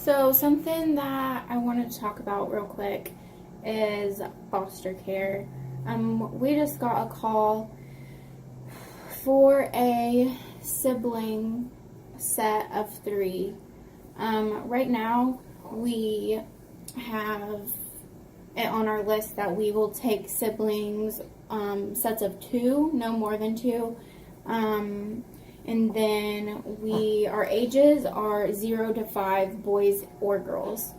So something that I wanted to talk about real quick is foster care. We just got a call for a sibling set of three. Right now, we have it on our list that we will take siblings, sets of two, no more than two. And then our ages are 0 to 5, boys or girls.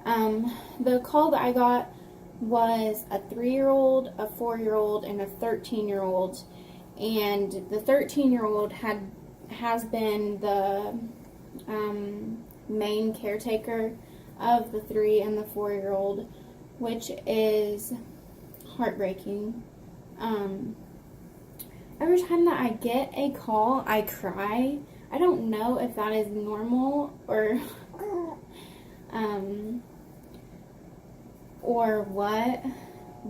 The call that I got was a 3-year-old, a 4-year-old, and a 13-year-old. And the 13-year-old has been the main caretaker of the 3 and the 4-year-old, which is heartbreaking. Every time that I get a call, I cry. I don't know if that is normal or what,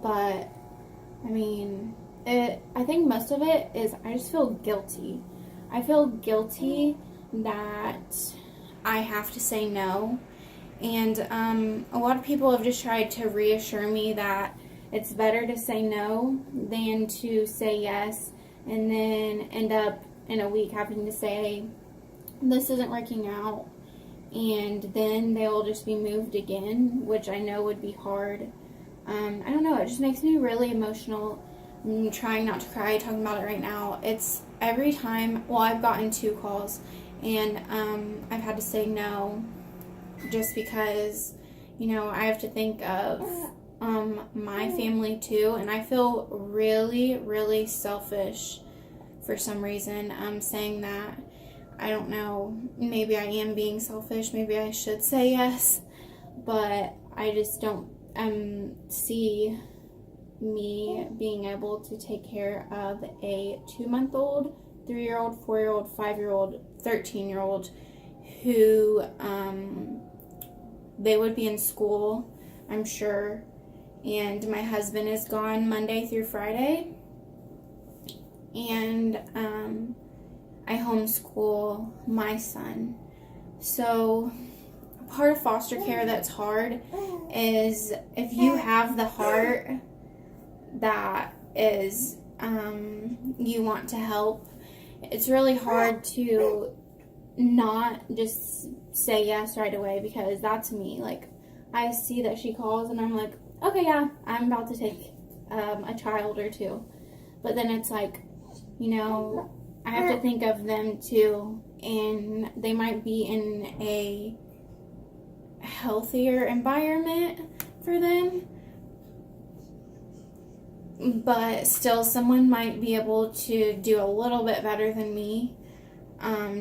but I mean, I think most of it is I just feel guilty. I feel guilty that I have to say no. And a lot of people have just tried to reassure me that it's better to say no than to say yes and then end up in a week having to say, this isn't working out. And then they'll just be moved again, which I know would be hard. I don't know, it just makes me really emotional. I'm trying not to cry talking about it right now. It's every time, well, I've gotten 2 calls, and I've had to say no just because, I have to think of my family too, and I feel really, really selfish for some reason. I'm saying that. I don't know, maybe I am being selfish, maybe I should say yes, but I just don't see me being able to take care of a 2-month-old, 3-year-old, 4-year-old, 5-year-old, 13-year-old who they would be in school, I'm sure, and my husband is gone Monday through Friday, and I homeschool my son. So part of foster care that's hard is if you have the heart that is you want to help, it's really hard to not just say yes right away, because that's me. Like, I see that she calls and I'm like, okay, yeah, I'm about to take a child or 2, but then it's like, I have to think of them too, and they might be in a healthier environment for them, but still someone might be able to do a little bit better than me,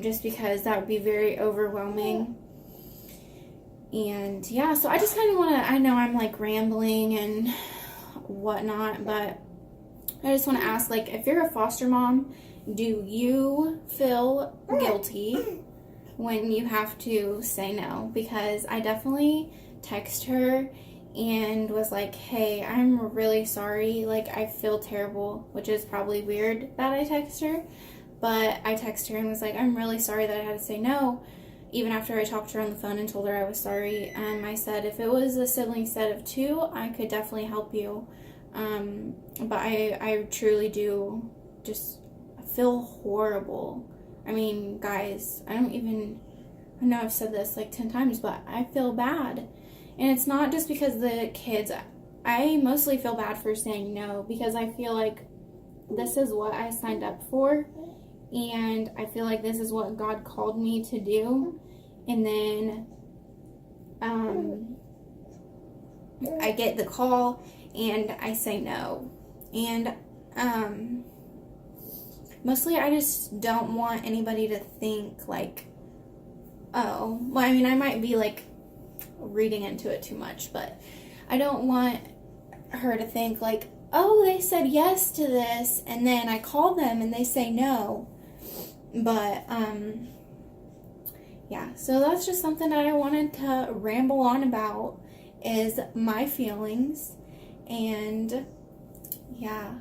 just because that would be very overwhelming. And yeah, so I just kind of want to, I know I'm like rambling and whatnot, but I just want to ask, like, if you're a foster mom, do you feel guilty when you have to say no? Because I definitely text her and was like, hey, I'm really sorry, like, I feel terrible, which is probably weird that I text her, but I texted her and was like, I'm really sorry that I had to say no. Even after I talked to her on the phone and told her I was sorry, I said if it was a sibling set of 2, I could definitely help you. But I truly do just feel horrible. I mean, guys, I know I've said this like 10 times, but I feel bad. And it's not just because the kids, I mostly feel bad for saying no, because I feel like this is what I signed up for, and I feel like this is what God called me to do. And then I get the call and I say no. And mostly I just don't want anybody to think like, oh, well, I mean, I might be like reading into it too much, but I don't want her to think like, oh, they said yes to this, and then I call them and they say no. But yeah, so that's just something that I wanted to ramble on about, is my feelings. And yeah,